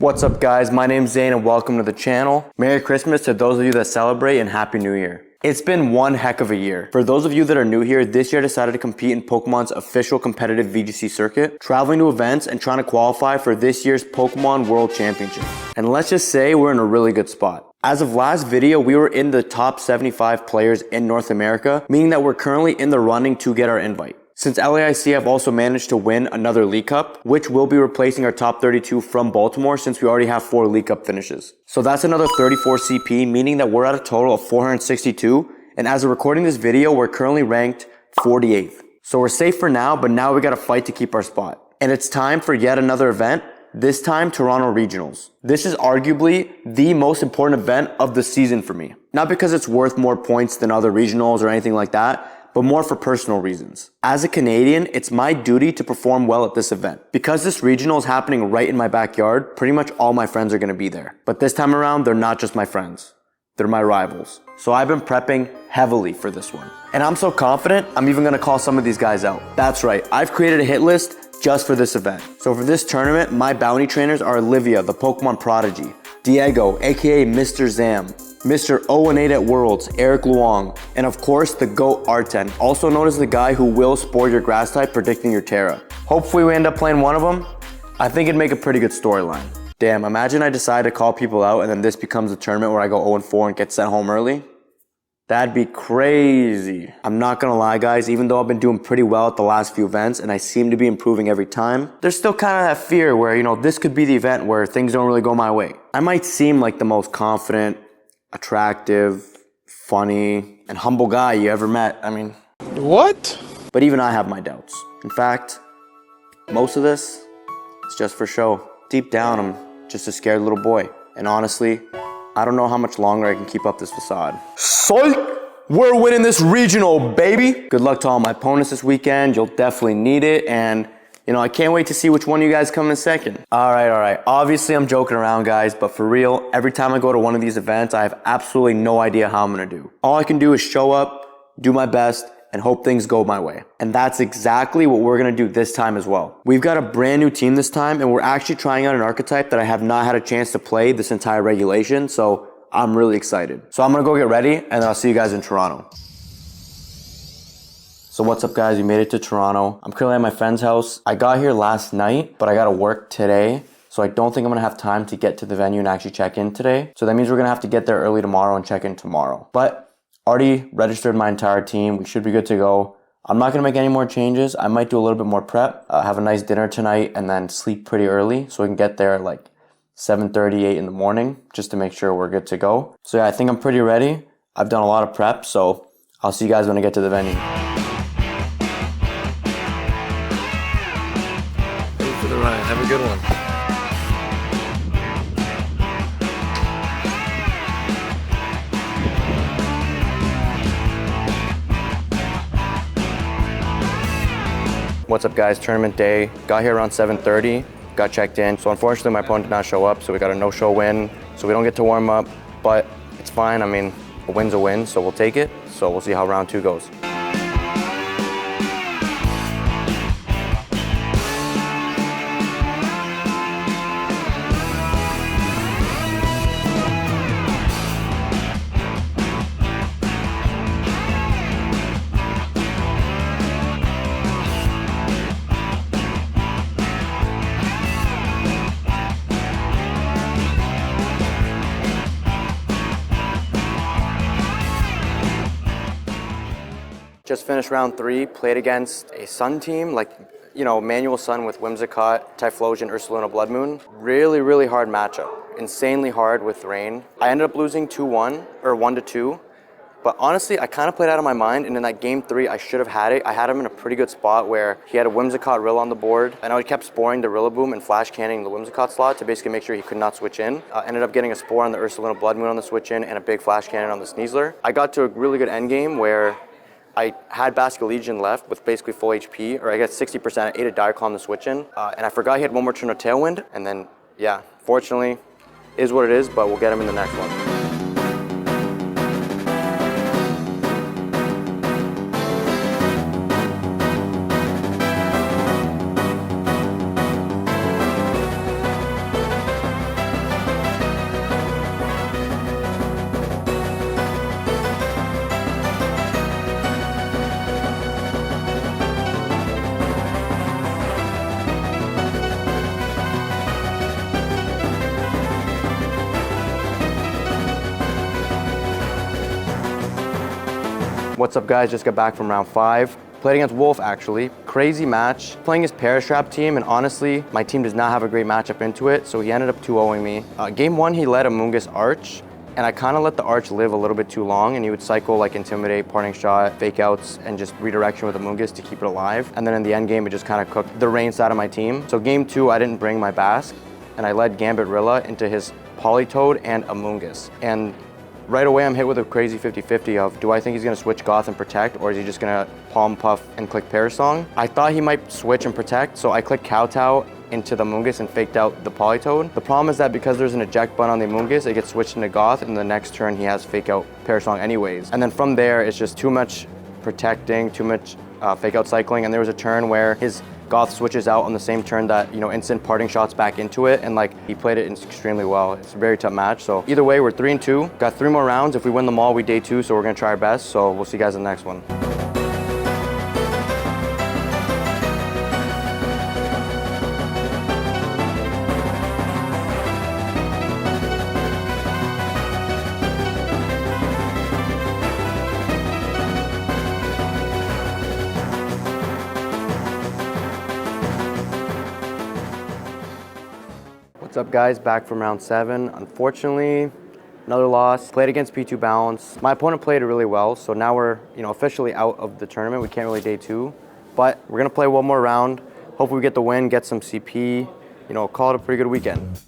What's up guys, my name's Zane and welcome to the channel. Merry Christmas to those of you that celebrate and Happy New Year. It's been one heck of a year. For those of you that are new here, this year I decided to compete in Pokemon's official competitive VGC circuit, traveling to events and trying to qualify for this year's Pokemon World Championship. And let's just say we're in a really good spot. As of last video, we were in the top 75 players in North America, meaning that we're currently in the running to get our invite. Since LAIC have also managed to win another League Cup, which will be replacing our top 32 from Baltimore since we already have 4 League Cup finishes. So that's another 34 CP, meaning that we're at a total of 462. And as of recording this video, we're currently ranked 48th. So we're safe for now, but now we gotta fight to keep our spot. And it's time for yet another event, this time Toronto Regionals. This is arguably the most important event of the season for me. Not because it's worth more points than other regionals or anything like that, but more for personal reasons. As a Canadian, it's my duty to perform well at this event. Because this regional is happening right in my backyard, pretty much all my friends are gonna be there. But this time around, they're not just my friends. They're my rivals. So I've been prepping heavily for this one. And I'm so confident, I'm even gonna call some of these guys out. That's right, I've created a hit list just for this event. So for this tournament, my bounty trainers are Olivia, the Pokemon Prodigy, Diego, aka Mr. Zam, Mr. 0-8 at Worlds, Eric Luong, and of course the GOAT Arten, also known as the guy who will spoil your grass type predicting your Terra. Hopefully we end up playing one of them. I think it'd make a pretty good storyline. Damn, imagine I decide to call people out and then this becomes a tournament where I go 0-4 and get sent home early. That'd be crazy. I'm not gonna lie guys, even though I've been doing pretty well at the last few events and I seem to be improving every time, there's still kind of that fear where, this could be the event where things don't really go my way. I might seem like the most confident, attractive, funny, and humble guy you ever met. What? But even I have my doubts. In fact, most of this is just for show. Deep down, I'm just a scared little boy. And honestly, I don't know how much longer I can keep up this facade. Psych! We're winning this regional, baby! Good luck to all my opponents this weekend. You'll definitely need it. And I can't wait to see which one of you guys come in second. All right. Obviously, I'm joking around, guys, but for real, every time I go to one of these events, I have absolutely no idea how I'm gonna do. All I can do is show up, do my best, and hope things go my way. And that's exactly what we're gonna do this time as well. We've got a brand new team this time, and we're actually trying out an archetype that I have not had a chance to play this entire regulation, so I'm really excited. So I'm gonna go get ready, and then I'll see you guys in Toronto. So what's up guys, we made it to Toronto. I'm currently at my friend's house. I got here last night, but I gotta work today. So I don't think I'm gonna have time to get to the venue and actually check in today. So that means we're gonna have to get there early tomorrow and check in tomorrow. But already registered my entire team. We should be good to go. I'm not gonna make any more changes. I might do a little bit more prep, have a nice dinner tonight and then sleep pretty early so we can get there at like 7:38 in the morning just to make sure we're good to go. So yeah, I think I'm pretty ready. I've done a lot of prep, so I'll see you guys when I get to the venue. Have a good one. What's up guys, tournament day. Got here around 7:30, got checked in. So unfortunately my opponent did not show up, so we got a no-show win. So we don't get to warm up, but it's fine. A win's a win, so we'll take it. So we'll see how round 2 goes. Just finished round 3, played against a Sun team, Manual Sun with Whimsicott, Typhlosion, Ursaluna, Blood Moon. Really hard matchup. Insanely hard with rain. I ended up losing 2-1, or 1-2. But honestly, I kind of played out of my mind, and in that game 3, I should have had it. I had him in a pretty good spot where he had a Whimsicott Rill on the board. I know he kept sporing the Rillaboom and flash canning the Whimsicott slot to basically make sure he could not switch in. Ended up getting a Spore on the Ursaluna Blood Moon on the switch in and a big flash cannon on the Sneasler. I got to a really good endgame where I had Basculegion left with basically full HP, or I guess 60%. I ate a Dire Claw on the switch in, and I forgot he had one more turn of Tailwind, and then, yeah, fortunately, is what it is, but we'll get him in the next one. What's up guys, just got back from round 5. Played against Wolf actually. Crazy match. Playing his Parastrap team, and honestly, my team does not have a great matchup into it, so he ended up 2-0ing me. Game 1, he led Amoongus Arch, and I kind of let the Arch live a little bit too long, and he would cycle like Intimidate, Parting Shot, Fake Outs, and just redirection with Amoongus to keep it alive. And then in the end game, it just kind of cooked the rain side of my team. So game 2, I didn't bring my Basque, and I led Gambit Rilla into his Polytoad and Amoongus. And right away, I'm hit with a crazy 50-50 of, do I think he's gonna switch Goth and Protect, or is he just gonna Palm Puff and click Parasong? I thought he might switch and Protect, so I clicked Kowtow into the Amoongus and faked out the Polytoad. The problem is that because there's an eject button on the Amoongus, it gets switched into Goth, and the next turn he has fake out Parasong anyways. And then from there, it's just too much protecting, too much fake out cycling, and there was a turn where his Goth switches out on the same turn that, instant Parting Shots back into it, and like he played it extremely well. It's a very tough match. So either way, we're 3-2. Got 3 more rounds. If we win them all, we day 2, so we're gonna try our best. So we'll see you guys in the next one. What's up guys, back from round 7. Unfortunately, another loss. Played against P2 Balance. My opponent played it really well, so now we're officially out of the tournament. We can't really day 2, but we're gonna play one more round. Hopefully we get the win, get some CP, call it a pretty good weekend.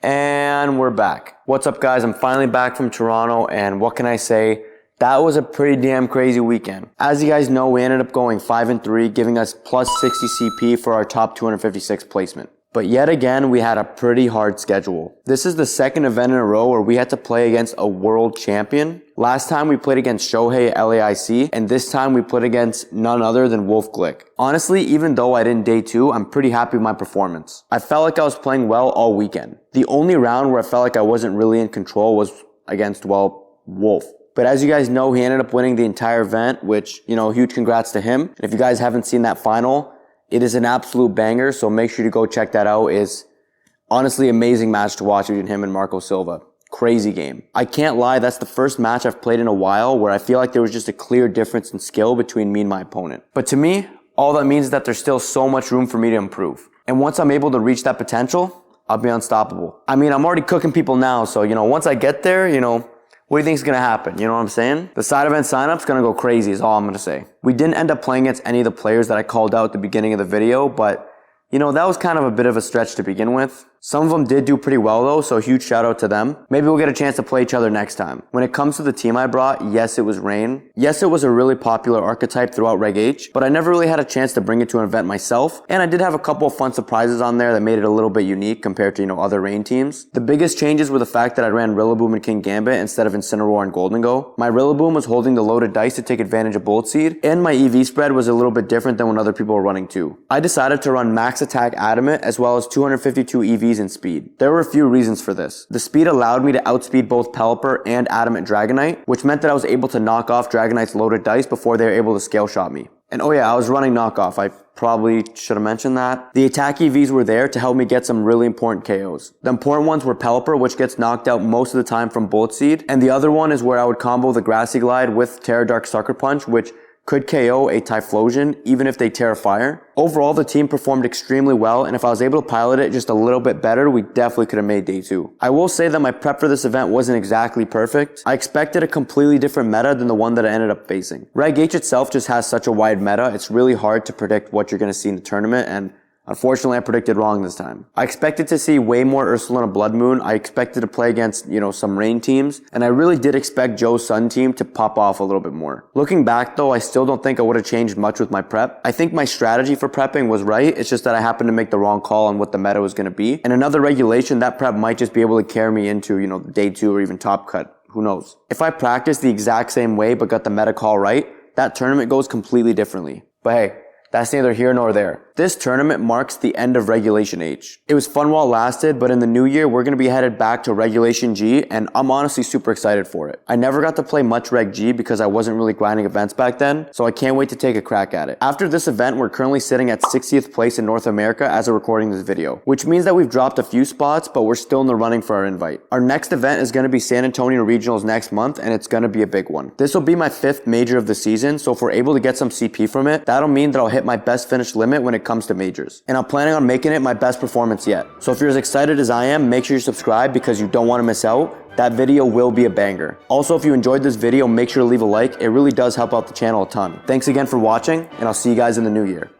And we're back. What's up guys, I'm finally back from Toronto, and what can I say? That was a pretty damn crazy weekend. As you guys know, we ended up going 5-3, giving us plus 60 CP for our top 256 placement. But yet again, we had a pretty hard schedule. This is the second event in a row where we had to play against a world champion. Last time we played against Shohei at LAIC, and this time we played against none other than Wolf Glick. Honestly, even though I didn't day 2, I'm pretty happy with my performance. I felt like I was playing well all weekend. The only round where I felt like I wasn't really in control was against, Wolf. But as you guys know, he ended up winning the entire event, which, huge congrats to him. And if you guys haven't seen that final, it is an absolute banger, so make sure to go check that out. It's honestly amazing match to watch between him and Marco Silva. Crazy game. I can't lie, that's the first match I've played in a while where I feel like there was just a clear difference in skill between me and my opponent. But to me, all that means is that there's still so much room for me to improve. And once I'm able to reach that potential, I'll be unstoppable. I mean, I'm already cooking people now, so, once I get there, what do you think is going to happen? You know what I'm saying? The side event sign-up's going to go crazy is all I'm going to say. We didn't end up playing against any of the players that I called out at the beginning of the video, but that was kind of a bit of a stretch to begin with. Some of them did do pretty well though, so huge shout out to them. Maybe we'll get a chance to play each other next time. When it comes to the team I brought, yes, it was Rain. Yes, it was a really popular archetype throughout Reg H, but I never really had a chance to bring it to an event myself, and I did have a couple of fun surprises on there that made it a little bit unique compared to, other Rain teams. The biggest changes were the fact that I ran Rillaboom and King Gambit instead of Incineroar and Golden Go. My Rillaboom was holding the loaded dice to take advantage of Bolt Seed, and my EV spread was a little bit different than when other people were running too. I decided to run Max Attack Adamant as well as 252 EVs in speed. There were a few reasons for this. The speed allowed me to outspeed both Pelipper and Adamant Dragonite, which meant that I was able to knock off Dragonite's loaded dice before they were able to scale shot me. And oh yeah, I was running knockoff. I probably should have mentioned that. The attack EVs were there to help me get some really important KOs. The important ones were Pelipper, which gets knocked out most of the time from Bullet Seed, and the other one is where I would combo the Grassy Glide with Terra Dark Sucker Punch, which could KO a Typhlosion even if they Terra Fire. Overall, the team performed extremely well, and if I was able to pilot it just a little bit better, we definitely could have made day 2. I will say that my prep for this event wasn't exactly perfect. I expected a completely different meta than the one that I ended up facing. Reg H itself just has such a wide meta, it's really hard to predict what you're going to see in the tournament, and Unfortunately, I predicted wrong this time. I expected to see way more Ursulina Blood Moon. I expected to play against, some rain teams, and I really did expect Joe's Sun team to pop off a little bit more. Looking back though, I still don't think I would have changed much with my prep. I think my strategy for prepping was right. It's just that I happened to make the wrong call on what the meta was going to be. And another regulation, that prep might just be able to carry me into, day 2 or even top cut. Who knows? If I practiced the exact same way but got the meta call right, that tournament goes completely differently. But hey, that's neither here nor there. This tournament marks the end of Regulation H. It was fun while it lasted, but in the new year, we're going to be headed back to Regulation G, and I'm honestly super excited for it. I never got to play much Reg G because I wasn't really grinding events back then, so I can't wait to take a crack at it. After this event, we're currently sitting at 60th place in North America as of recording this video, which means that we've dropped a few spots, but we're still in the running for our invite. Our next event is going to be San Antonio Regionals next month, and it's going to be a big one. This will be my 5th major of the season, so if we're able to get some CP from it, that'll mean that I'll hit my best finish limit when it comes to majors. And I'm planning on making it my best performance yet. So if you're as excited as I am, make sure you subscribe because you don't want to miss out. That video will be a banger. Also, if you enjoyed this video, make sure to leave a like. It really does help out the channel a ton. Thanks again for watching, and I'll see you guys in the new year.